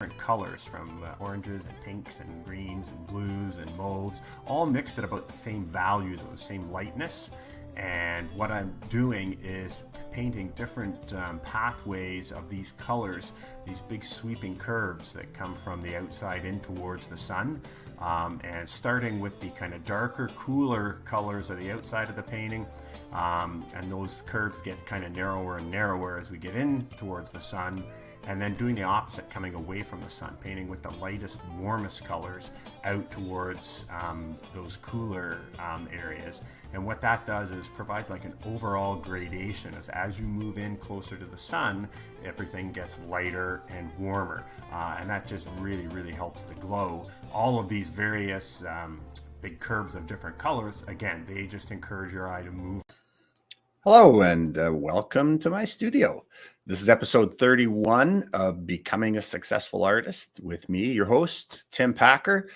different colors from oranges and pinks and greens and blues and mauves, all mixed at about the same value, though, the same lightness. And what I'm doing is painting different pathways of these colors, these big sweeping curves that come from the outside in towards the sun. And starting with the kind of darker, cooler colors of the outside of the painting. And those curves get kind of narrower and narrower as we get in towards the sun. And then doing the opposite, coming away from the sun, painting with the lightest, warmest colors out towards those cooler areas. And what that does is provides like an overall gradation. As you move in closer to the sun, everything gets lighter and warmer. And that just really, really helps the glow. All of these various big curves of different colors, again, they just encourage your eye to move. Hello and welcome to my studio. This is episode 31 of Becoming a Successful Artist with me, your host, Tim Packer.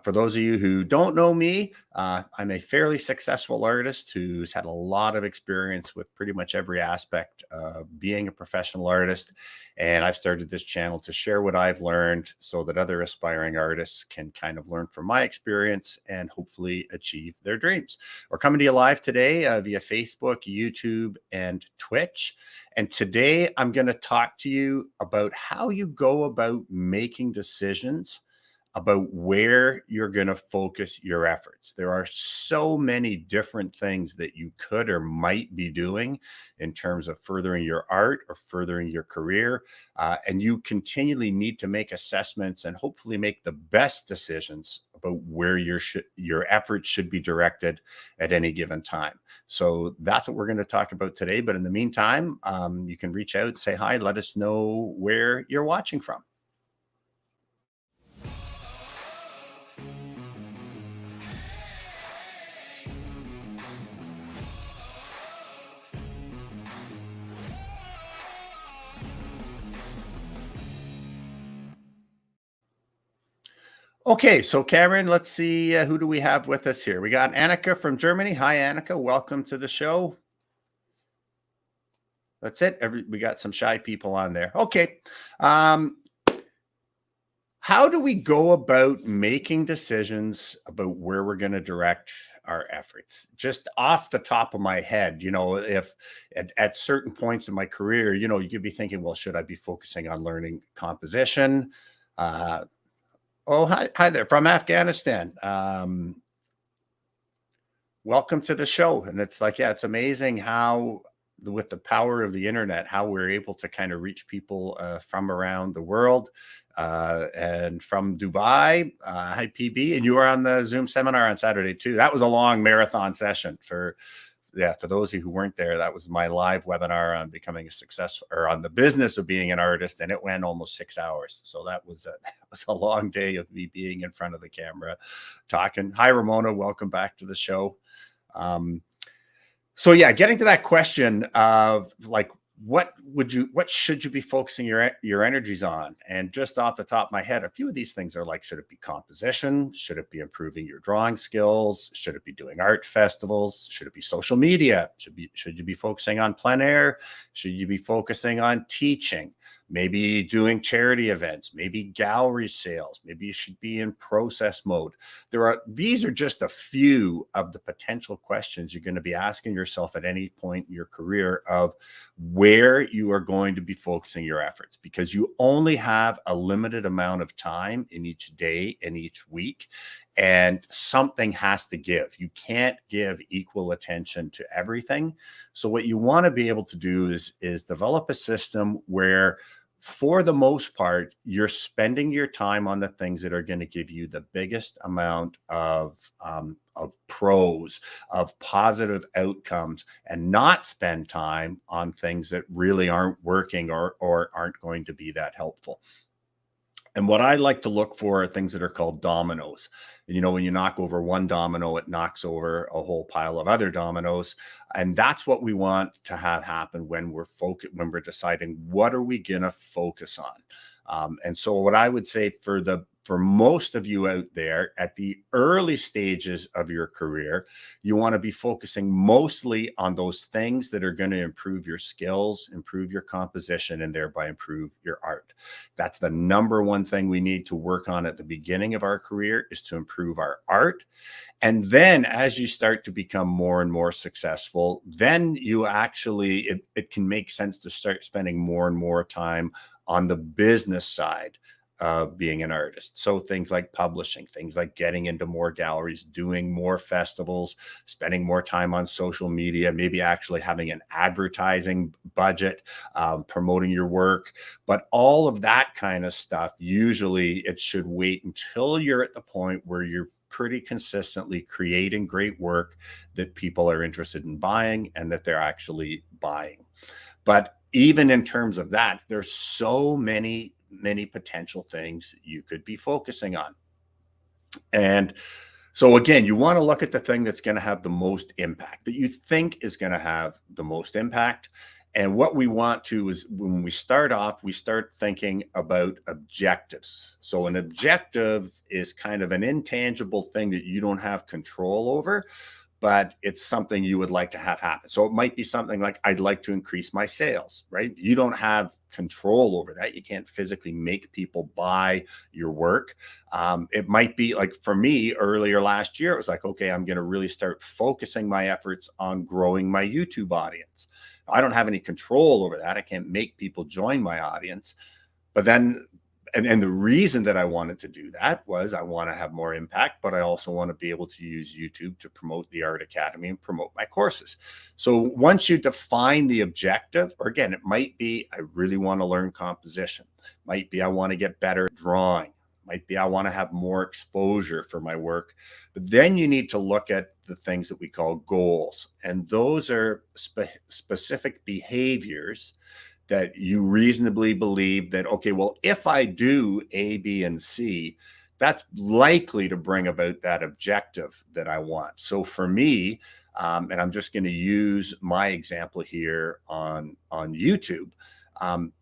For those of you who don't know me, I'm a fairly successful artist who's had a lot of experience with pretty much every aspect of being a professional artist. And I've started this channel to share what I've learned so that other aspiring artists can kind of learn from my experience and hopefully achieve their dreams. We're coming to you live today via Facebook, YouTube, and Twitch. And today I'm going to talk to you about how you go about making decisions about where you're going to focus your efforts. There are so many different things that you could or might be doing in terms of furthering your art or furthering your career. And you continually need to make assessments and hopefully make the best decisions about where your efforts should be directed at any given time. So that's what we're going to talk about today. But in the meantime, you can reach out, say hi, let us know where you're watching from. Okay, so Cameron, let's see, who do we have with us here? We got Annika from Germany. Hi, Annika. Welcome to the show. That's it. We got some shy people on there. Okay. How do we go about making decisions about where we're going to direct our efforts? Just off the top of my head, if at certain points in my career, you could be thinking, well, should I be focusing on learning composition? Oh, hi there from Afghanistan. Welcome to the show. And it's like, yeah, it's amazing how with the power of the internet, how we're able to kind of reach people from around the world and from Dubai. Hi, PB. And you were on the Zoom seminar on Saturday too. That was a long marathon session for those of you who weren't there. That was my live webinar on becoming a success or on the business of being an artist. And it went almost 6 hours. So that was a long day of me being in front of the camera talking. Hi, Ramona. Welcome back to the show. So yeah, getting to that question of like, what should you be focusing your energies on? And just off the top of my head, a few of these things are like, should it be composition? Should it be improving your drawing skills? Should it be doing art festivals? Should it be social media? Should you be focusing on plein air? Should you be focusing on teaching? Maybe doing charity events, maybe gallery sales, maybe you should be in process mode. These are just a few of the potential questions you're going to be asking yourself at any point in your career of where you are going to be focusing your efforts, because you only have a limited amount of time in each day and each week, and something has to give. You can't give equal attention to everything. So what you want to be able to do is develop a system where, for the most part, you're spending your time on the things that are going to give you the biggest amount of pros, of positive outcomes, and not spend time on things that really aren't working or aren't going to be that helpful. And what I like to look for are things that are called dominoes. And, when you knock over one domino, it knocks over a whole pile of other dominoes. And that's what we want to have happen when we're deciding what are we going to focus on. And so what I would say for the for most of you out there at the early stages of your career, you want to be focusing mostly on those things that are going to improve your skills, improve your composition, and thereby improve your art. That's the number one thing we need to work on at the beginning of our career, is to improve our art. And then as you start to become more and more successful, then you actually, it can make sense to start spending more and more time on the business side of being an artist. So things like publishing, things like getting into more galleries, doing more festivals, spending more time on social media, maybe actually having an advertising budget, promoting your work. But all of that kind of stuff, usually it should wait until you're at the point where you're pretty consistently creating great work that people are interested in buying and that they're actually buying. But even in terms of that, there's so many potential things you could be focusing on. And so again, you want to look at the thing that's going to have the most impact, that you think is going to have the most impact. And what we want to is, when we start off, we start thinking about objectives. So an objective is kind of an intangible thing that you don't have control over, but it's something you would like to have happen. So it might be something like, I'd like to increase my sales, right? You don't have control over that. You can't physically make people buy your work. It might be like, for me earlier last year, it was like, okay, I'm going to really start focusing my efforts on growing my YouTube audience. I don't have any control over that. I can't make people join my audience. But then, and the reason that I wanted to do that was I want to have more impact, but I also want to be able to use YouTube to promote the Art Academy and promote my courses. So once you define the objective, or again, it might be, I really want to learn composition. Might be, I want to get better at drawing. Might be, I want to have more exposure for my work. But then you need to look at the things that we call goals. And those are specific behaviors that you reasonably believe that, okay, well, if I do A, B, and C, that's likely to bring about that objective that I want. So for me, and I'm just going to use my example here on YouTube.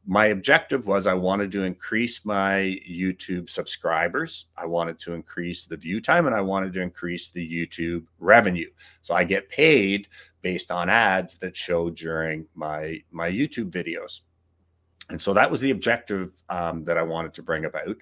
My objective was, I wanted to increase my YouTube subscribers. I wanted to increase the view time, and I wanted to increase the YouTube revenue. So I get paid based on ads that show during my YouTube videos. And so that was the objective that I wanted to bring about.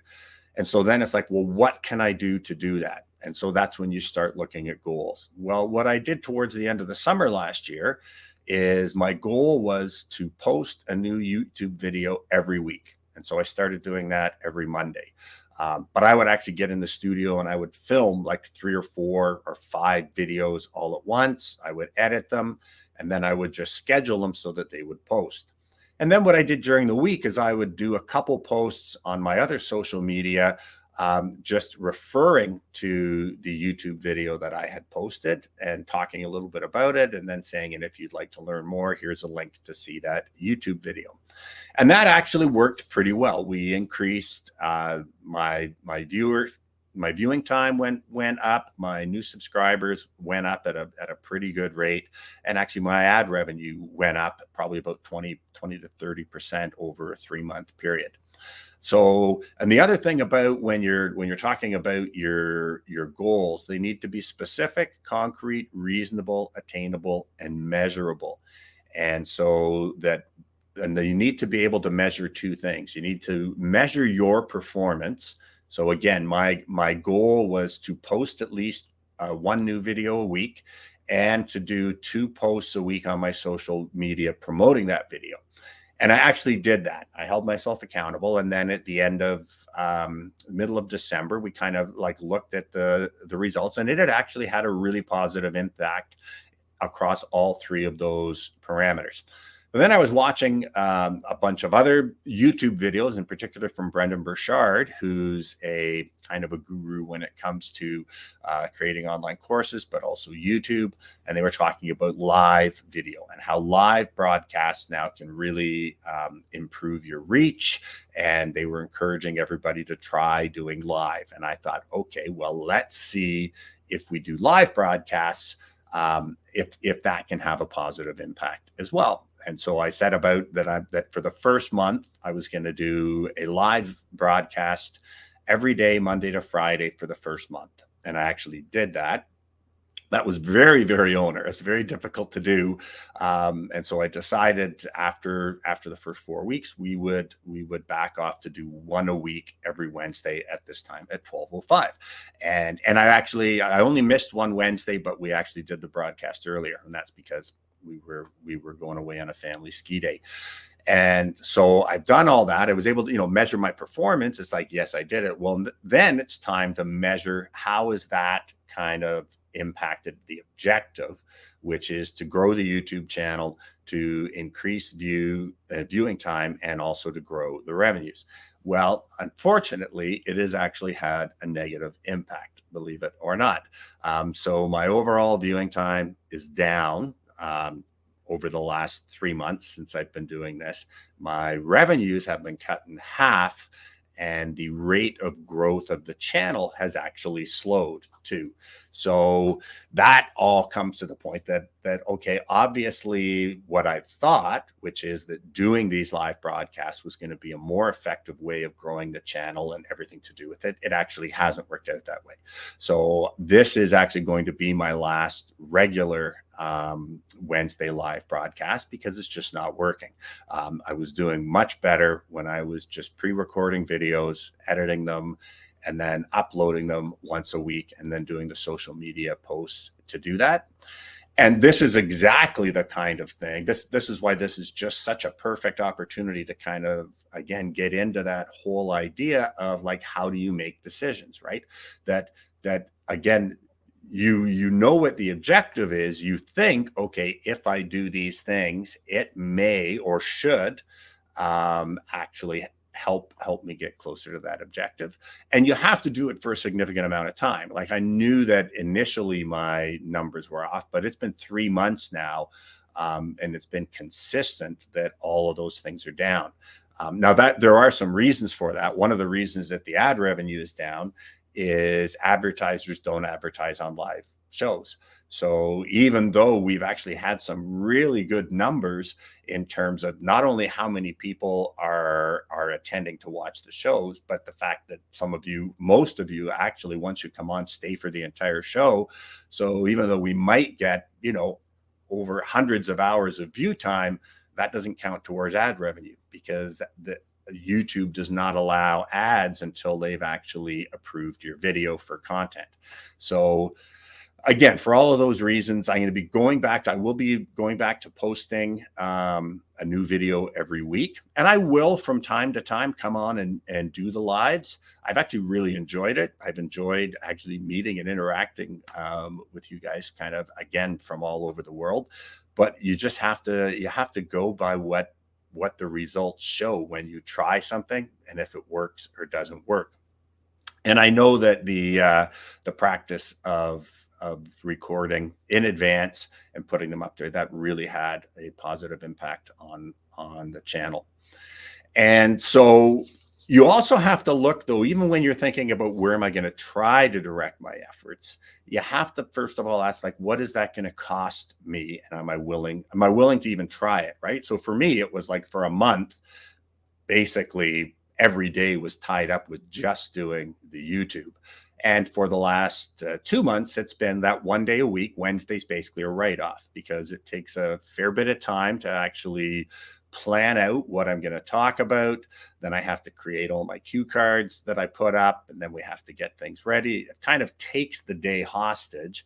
And so then it's like, well, what can I do to do that? And so that's when you start looking at goals. Well, what I did towards the end of the summer last year is, my goal was to post a new YouTube video every week. And so I started doing that every Monday. But I would actually get in the studio and I would film like 3 or 4 or 5 videos all at once. I would edit them, and then I would just schedule them so that they would post. And then what I did during the week is I would do a couple posts on my other social media, just referring to the YouTube video that I had posted and talking a little bit about it, and then saying, and if you'd like to learn more, here's a link to see that YouTube video. And that actually worked pretty well. We increased my viewing time went up. My new subscribers went up at a pretty good rate. And actually my ad revenue went up probably about 20 to 30% over a 3-month period. So, and the other thing about when you're talking about your goals, they need to be specific, concrete, reasonable, attainable, and measurable. And so that, and then you need to be able to measure 2 things. You need to measure your performance. So again, my goal was to post at least 1 new video a week, and to do 2 posts a week on my social media promoting that video. And I actually did that. I held myself accountable. And then at the end of middle of December, we kind of like looked at the results, and it had actually had a really positive impact across all 3 of those parameters. But then I was watching a bunch of other YouTube videos, in particular from Brendan Burchard, who's a kind of a guru when it comes to creating online courses, but also YouTube. And they were talking about live video and how live broadcasts now can really improve your reach. And they were encouraging everybody to try doing live. And I thought, okay, well, let's see if we do live broadcasts, if that can have a positive impact as well. And so I set about that for the first month, I was going to do a live broadcast every day, Monday to Friday for the first month. And I actually did that. That was very, very onerous, very difficult to do. And so I decided after the first 4 weeks, we would back off to do one a week every Wednesday at this time at 12:05. And I only missed one Wednesday, but we actually did the broadcast earlier, and that's because we were going away on a family ski day. And so I've done all that. I was able to, measure my performance. It's like, yes, I did it. Well, then it's time to measure how is that kind of impacted the objective, which is to grow the YouTube channel, to increase viewing time, and also to grow the revenues. Well, unfortunately, it has actually had a negative impact, believe it or not. So my overall viewing time is down. Over the last 3 months since I've been doing this. My revenues have been cut in half, and the rate of growth of the channel has actually slowed too. So that all comes to the point that okay, obviously what I thought, which is that doing these live broadcasts was going to be a more effective way of growing the channel and everything to do with it, it actually hasn't worked out that way. So this is actually going to be my last regular Wednesday live broadcast because it's just not working. I was doing much better when I was just pre-recording videos, editing them, and then uploading them once a week, and then doing the social media posts to do that. And this is exactly the kind of thing. This is why this is just such a perfect opportunity to kind of, again, get into that whole idea of like, how do you make decisions, right? That again, you know what the objective is. You think, okay, if I do these things, it may or should actually help me get closer to that objective. And you have to do it for a significant amount of time. Like, I knew that initially my numbers were off, but it's been 3 months now, and it's been consistent that all of those things are down. Now that there are some reasons for that. One of the reasons that the ad revenue is down is advertisers don't advertise on live shows. So even though we've actually had some really good numbers in terms of not only how many people are attending to watch the shows, but the fact that most of you actually, once you come on, stay for the entire show. So even though we might get, over hundreds of hours of view time, that doesn't count towards ad revenue because YouTube does not allow ads until they've actually approved your video for content. So again, for all of those reasons, I will be going back to posting a new video every week. And I will from time to time come on and do the lives. I've actually really enjoyed it. I've enjoyed actually meeting and interacting with you guys kind of, again, from all over the world. But you just have to go by what the results show when you try something and if it works or doesn't work. And I know that the practice of recording in advance and putting them up there, that really had a positive impact on the channel. And so you also have to look, though, even when you're thinking about where am I going to try to direct my efforts, you have to first of all ask, like, what is that going to cost me? And am I willing to even try it? Right. So for me, it was like for a month, basically every day was tied up with just doing the YouTube. And for the last 2 months, it's been that one day a week. Wednesday's basically a write-off because it takes a fair bit of time to actually plan out what I'm going to talk about. Then I have to create all my cue cards that I put up, and then we have to get things ready. It kind of takes the day hostage.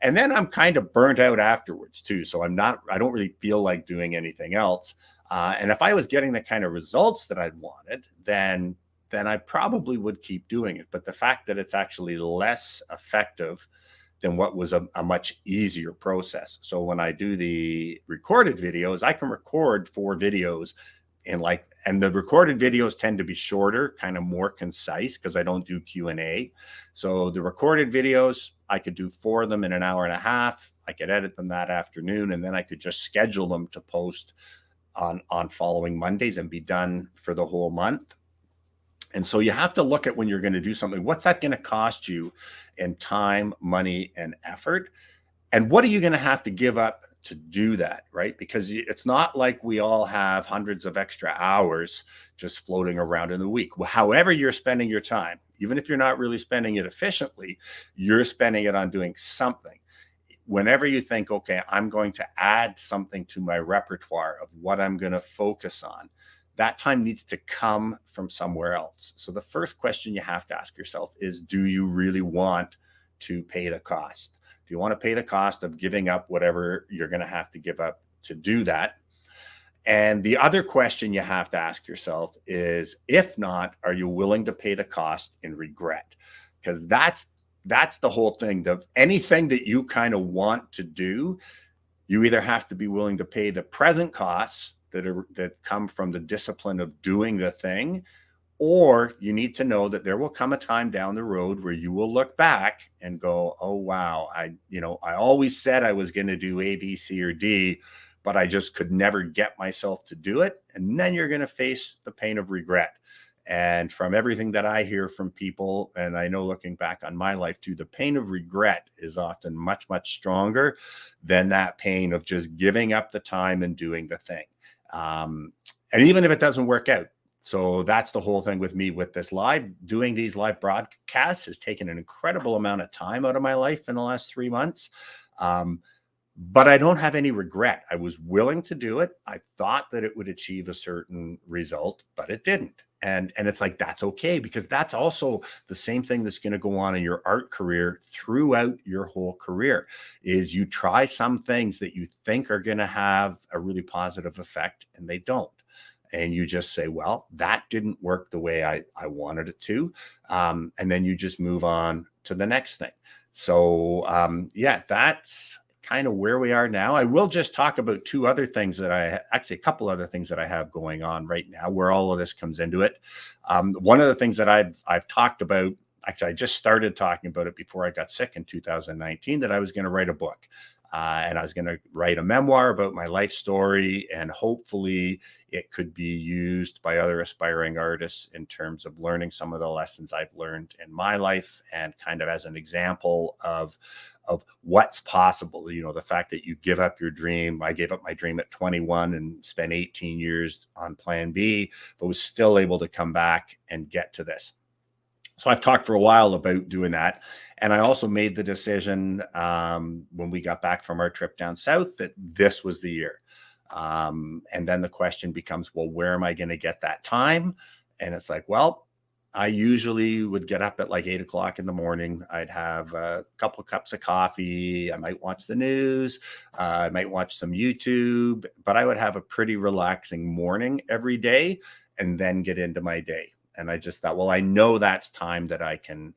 And then I'm kind of burnt out afterwards too. So I don't really feel like doing anything else. And if I was getting the kind of results that I'd wanted, then I probably would keep doing it. But the fact that it's actually less effective than what was a much easier process. So when I do the recorded videos, I can record 4 videos and the recorded videos tend to be shorter, kind of more concise because I don't do Q&A. So the recorded videos, I could do 4 of them in an hour and a half. I could edit them that afternoon, and then I could just schedule them to post on following Mondays and be done for the whole month. And so you have to look at when you're going to do something, what's that going to cost you in time, money, and effort? And what are you going to have to give up to do that, right? Because it's not like we all have hundreds of extra hours just floating around in the week. However you're spending your time, even if you're not really spending it efficiently, you're spending it on doing something. Whenever you think, okay, I'm going to add something to my repertoire of what I'm going to focus on, that time needs to come from somewhere else. So the first question you have to ask yourself is, do you really want to pay the cost? Do you want to pay the cost of giving up whatever you're going to have to give up to do that? And the other question you have to ask yourself is, if not, are you willing to pay the cost in regret? Because that's the whole thing. Anything that you kind of want to do, you either have to be willing to pay the present costs that come from the discipline of doing the thing, or you need to know that there will come a time down the road where you will look back and go, oh, wow, I always said I was going to do A, B, C, or D, but I just could never get myself to do it. And then you're going to face the pain of regret. And from everything that I hear from people, and I know looking back on my life too, the pain of regret is often much, much stronger than that pain of just giving up the time and doing the thing. And even if it doesn't work out. So that's the whole thing with me with this doing these live broadcasts has taken an incredible amount of time out of my life in the last 3 months. But I don't have any regret. I was willing to do it. I thought that it would achieve a certain result, but it didn't. And it's like, that's okay, because that's also the same thing that's going to go on in your art career throughout your whole career. Is you try some things that you think are going to have a really positive effect, and they don't. And you just say, well, that didn't work the way I wanted it to. And then you just move on to the next thing. So yeah, that's kind of where we are now. I will just talk about a couple other things that I have going on right now, where all of this comes into it. One of the things that I've talked about, actually, I just started talking about it before I got sick in 2019, that I was going to write a book. And I was going to write a memoir about my life story, and hopefully it could be used by other aspiring artists in terms of learning some of the lessons I've learned in my life, and kind of as an example of what's possible. You know, the fact that you give up your dream. I gave up my dream at 21 and spent 18 years on plan B, but was still able to come back and get to this. So I've talked for a while about doing that. And I also made the decision when we got back from our trip down south that this was the year. And then the question becomes, well, where am I going to get that time? And it's like, well, I usually would get up at like 8 o'clock in the morning. I'd have a couple of cups of coffee. I might watch the news. I might watch some YouTube, but I would have a pretty relaxing morning every day and then get into my day. And I just thought, well, I know that's time that I can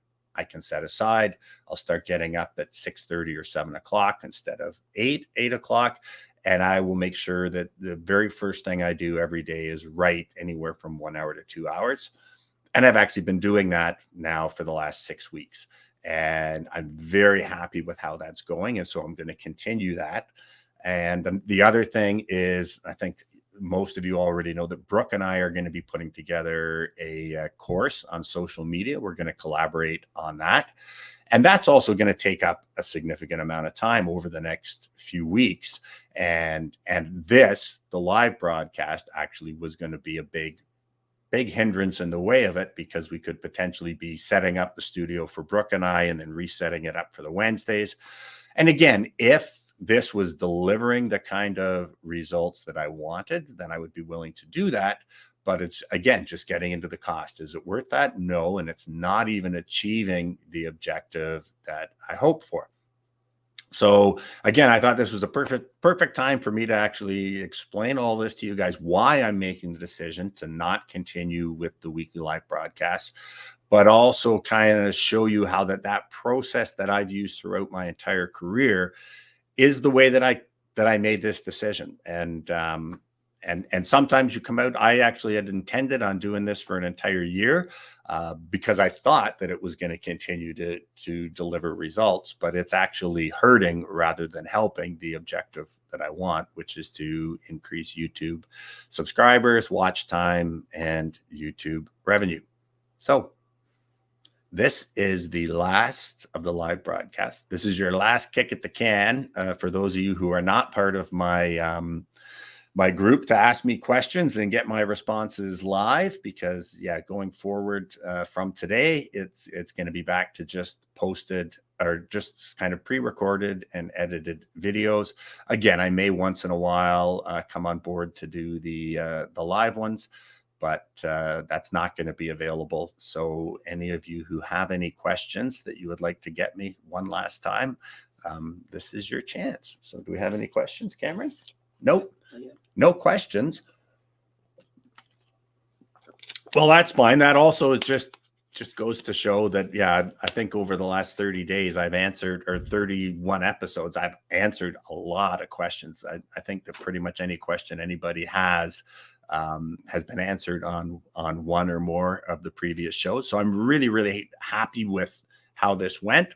set aside. I'll start getting up at 6:30 or 7 o'clock instead of 8 o'clock. And I will make sure that the very first thing I do every day is write anywhere from 1 hour to 2 hours. And I've actually been doing that now for the last 6 weeks. And I'm very happy with how that's going. And so I'm going to continue that. And the other thing is, I think most of you already know that Brooke and I are going to be putting together a course on social media. We're going to collaborate on that. And that's also going to take up a significant amount of time over the next few weeks. And the live broadcast actually was going to be a big hindrance in the way of it, because we could potentially be setting up the studio for Brooke and I and then resetting it up for the Wednesdays. And again, if this was delivering the kind of results that I wanted, then I would be willing to do that. But it's, again, just getting into the cost. Is it worth that? No. And it's not even achieving the objective that I hoped for. So again, I thought this was a perfect time for me to actually explain all this to you guys, why I'm making the decision to not continue with the weekly live broadcasts, but also kind of show you how that process that I've used throughout my entire career is the way that I made this decision. And sometimes you come out. I actually had intended on doing this for an entire year because I thought that it was going to continue to deliver results, but it's actually hurting rather than helping the objective that I want, which is to increase YouTube subscribers, watch time, and YouTube revenue. So This is the last of the live broadcast. This is your last kick at the can for those of you who are not part of my group to ask me questions and get my responses live, because going forward from today, it's going to be back to just posted or just kind of pre-recorded and edited videos. Again, I may once in a while come on board to do the live ones, but that's not going to be available. So any of you who have any questions that you would like to get me one last time, this is your chance. So do we have any questions, Cameron? Nope. No questions. Well, that's fine. That also just goes to show that, I think over the last 30 days, I've answered, or 31 episodes, I've answered a lot of questions. I think that pretty much any question anybody has been answered on one or more of the previous shows. So I'm really, really happy with how this went.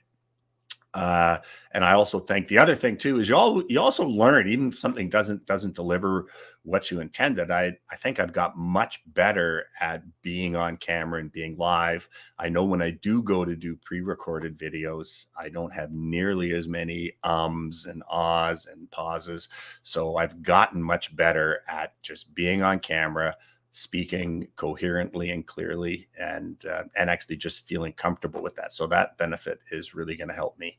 And I also think the other thing too is you also learn, even if something doesn't deliver what you intended. I think I've got much better at being on camera and being live. I know when I do go to do pre-recorded videos, I don't have nearly as many ums and ahs and pauses. So I've gotten much better at just being on camera, speaking coherently and clearly, and actually just feeling comfortable with that. So that benefit is really going to help me.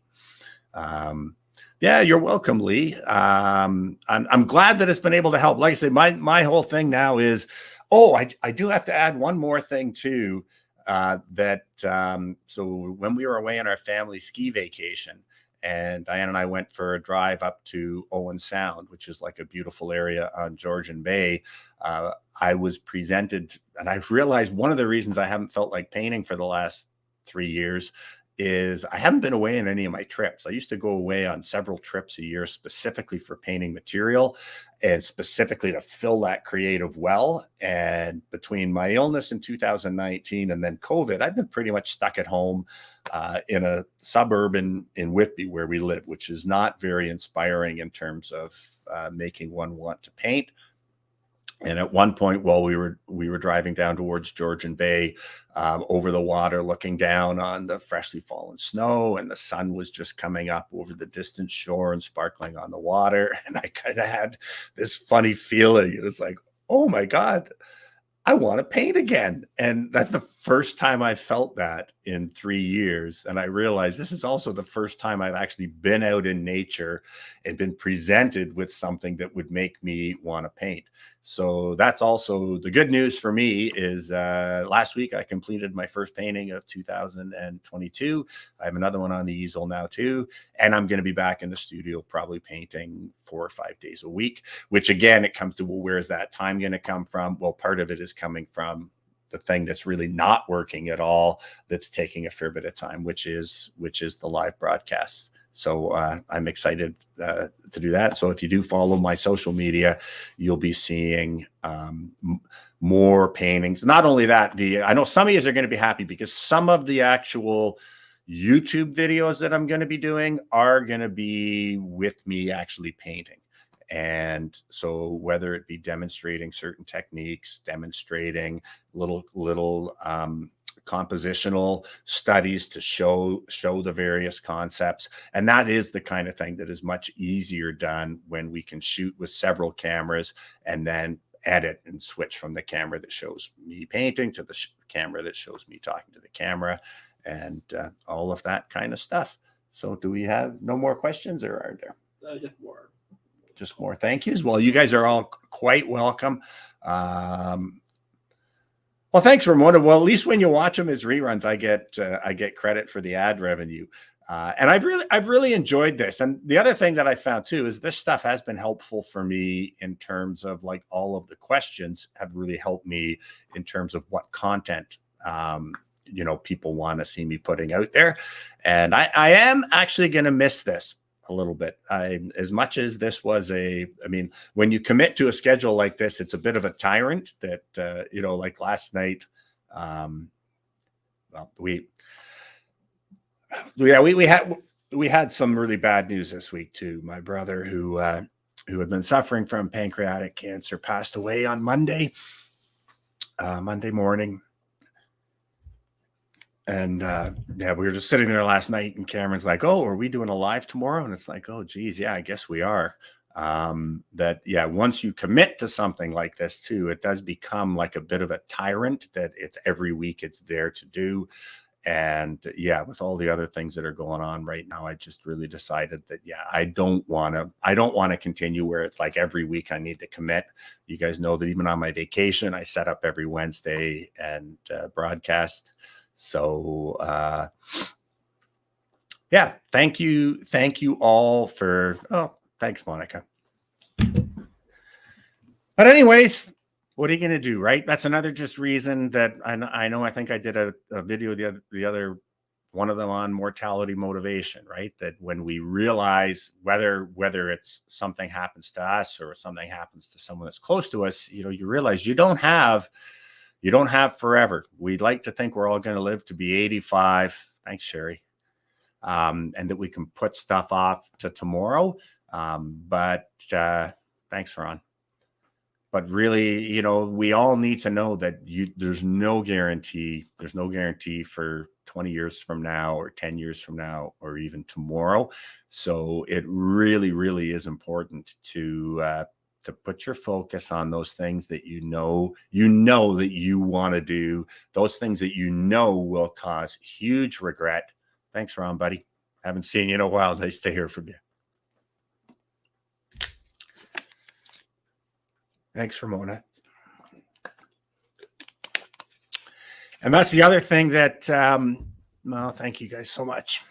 You're welcome, Lee. I'm glad that it's been able to help. Like I say, my whole thing now is, I do have to add one more thing too. So when we were away on our family ski vacation, and Diane and I went for a drive up to Owen Sound, which is like a beautiful area on Georgian Bay. I was presented, and I realized one of the reasons I haven't felt like painting for the last 3 years is I haven't been away on any of my trips. I used to go away on several trips a year specifically for painting material and specifically to fill that creative well. And between my illness in 2019 and then COVID, I've been pretty much stuck at home in a suburb in Whitby where we live, which is not very inspiring in terms of making one want to paint. And at one point, while we were driving down towards Georgian Bay, over the water, looking down on the freshly fallen snow, and the sun was just coming up over the distant shore and sparkling on the water. And I kind of had this funny feeling. It was like, oh my God, I want to paint again. And that's the first time I felt that in 3 years. And I realized this is also the first time I've actually been out in nature and been presented with something that would make me want to paint. So that's also the good news for me is last week I completed my first painting of 2022. I have another one on the easel now too. And I'm going to be back in the studio probably painting 4 or 5 days a week, which again, it comes to, well, where's that time going to come from? Well, part of it is coming from the thing that's really not working at all, that's taking a fair bit of time, which is the live broadcasts. So I'm excited to do that. So if you do follow my social media, you'll be seeing more paintings. Not only that, I know some of you are going to be happy because some of the actual YouTube videos that I'm going to be doing are going to be with me actually painting. And so whether it be demonstrating certain techniques, demonstrating little compositional studies to show the various concepts. And that is the kind of thing that is much easier done when we can shoot with several cameras and then edit and switch from the camera that shows me painting to the camera that shows me talking to the camera, and all of that kind of stuff. So do we have no more questions, or are there? Just more thank yous. Well, you guys are all quite welcome. Well, thanks, Ramona. Well, at least when you watch them as reruns, I get credit for the ad revenue. And I've really enjoyed this. And the other thing that I found too is this stuff has been helpful for me in terms of like all of the questions have really helped me in terms of what content people want to see me putting out there. And I am actually going to miss this a little bit. As much as this was when you commit to a schedule like this, it's a bit of a tyrant that, like last night, we had some really bad news this week too. My brother who had been suffering from pancreatic cancer passed away on Monday morning. And yeah, we were just sitting there last night, and Cameron's like, "Oh, are we doing a live tomorrow?" And it's like, "Oh, geez, yeah, I guess we are." That yeah, once you commit to something like this too, it does become like a bit of a tyrant. That it's every week it's there to do. And yeah, with all the other things that are going on right now, I just really decided that yeah, I don't want to continue where it's like every week I need to commit. You guys know that even on my vacation, I set up every Wednesday and broadcast. So yeah, thank you all for, oh, thanks, Monica. But anyways, what are you going to do, right? That's another just reason that I know. I think I did a video the other one of them on mortality motivation, right? That when we realize whether it's something happens to us or something happens to someone that's close to us, you realize you don't have forever. We'd like to think we're all going to live to be 85. Thanks, Sherry. And that we can put stuff off to tomorrow. But thanks, Ron. But really, we all need to know that there's no guarantee. There's no guarantee for 20 years from now or 10 years from now or even tomorrow. So it really, really is important to put your focus on those things that you know that you want to do, those things that will cause huge regret. Thanks, Ron, buddy. Haven't seen you in a while. Nice to hear from you. Thanks, Ramona. And that's the other thing that, well, thank you guys so much.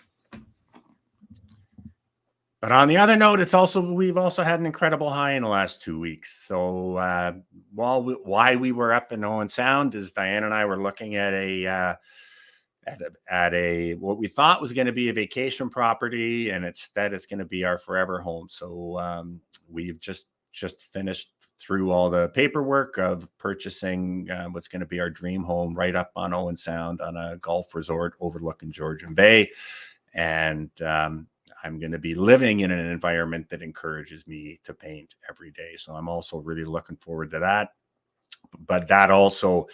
But on the other note, we've also had an incredible high in the last 2 weeks. So why we were up in Owen Sound is Diane and I were looking at a what we thought was going to be a vacation property, and instead it's going to be our forever home. So we've just finished through all the paperwork of purchasing what's going to be our dream home right up on Owen Sound on a golf resort overlooking Georgian Bay. And I'm going to be living in an environment that encourages me to paint every day. So I'm also really looking forward to that. But that also,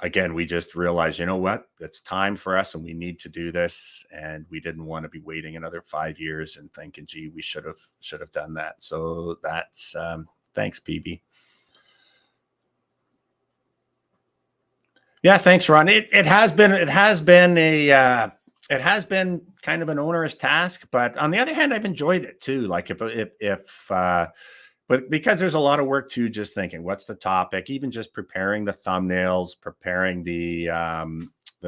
again, we just realized, it's time for us and we need to do this. And we didn't want to be waiting another 5 years and thinking, gee, we should have done that. So that's, thanks, PB. Yeah, thanks, Ron. It has been kind of an onerous task, but on the other hand, I've enjoyed it too. Like but because there's a lot of work too, just thinking, what's the topic? Even just preparing the thumbnails, preparing the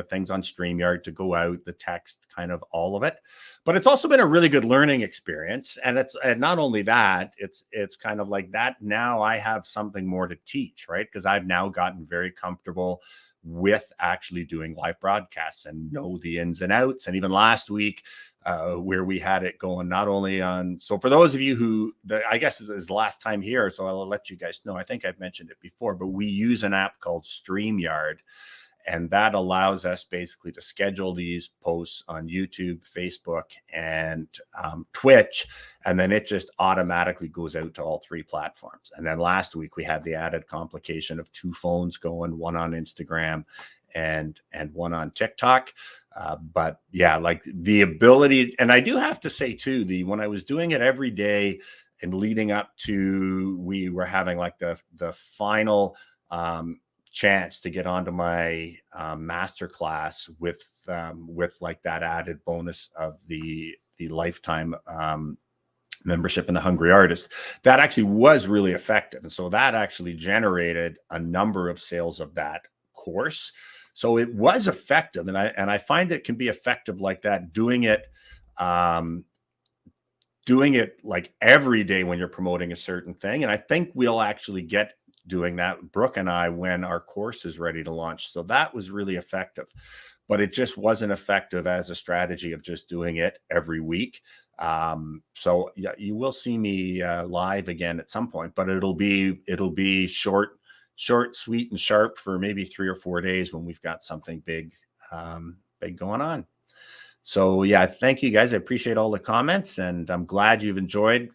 things on StreamYard to go out, the text, kind of all of it. But it's also been a really good learning experience. And not only that, it's kind of like that. Now I have something more to teach, right? Because I've now gotten very comfortable with actually doing live broadcasts and know the ins and outs. And even last week, where we had it going not only on, so for those of you I guess it is the last time here, so I'll let you guys know, I think I've mentioned it before, but we use an app called StreamYard. And that allows us basically to schedule these posts on YouTube, Facebook, and Twitch. And then it just automatically goes out to all 3 platforms. And then last week we had the added complication of 2 phones going, one on Instagram and one on TikTok. But yeah, like the ability, and I do have to say too, when I was doing it every day and leading up to, we were having like the final chance to get onto my masterclass with like that added bonus of the lifetime membership in the Hungry Artist. That actually was really effective, and so that actually generated a number of sales of that course. So it was effective, and I find it can be effective like that, doing it like every day when you're promoting a certain thing. And I think we'll actually get doing that, Brooke and I, when our course is ready to launch. So that was really effective, but it just wasn't effective as a strategy of just doing it every week. So yeah, you will see me live again at some point, but it'll be short, sweet, and sharp for maybe 3 or 4 days when we've got something big going on. So yeah, thank you guys. I appreciate all the comments, and I'm glad you've enjoyed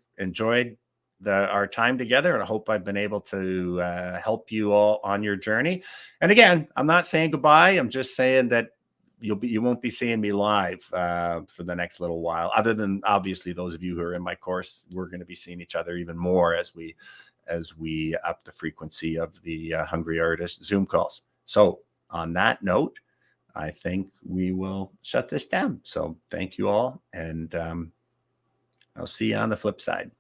our time together, and I hope I've been able to help you all on your journey. And again, I'm not saying goodbye. I'm just saying that you won't be seeing me live for the next little while, other than obviously those of you who are in my course. We're going to be seeing each other even more as we up the frequency of the Hungry Artist Zoom calls. So on that note, I think we will shut this down. So thank you all, and I'll see you on the flip side.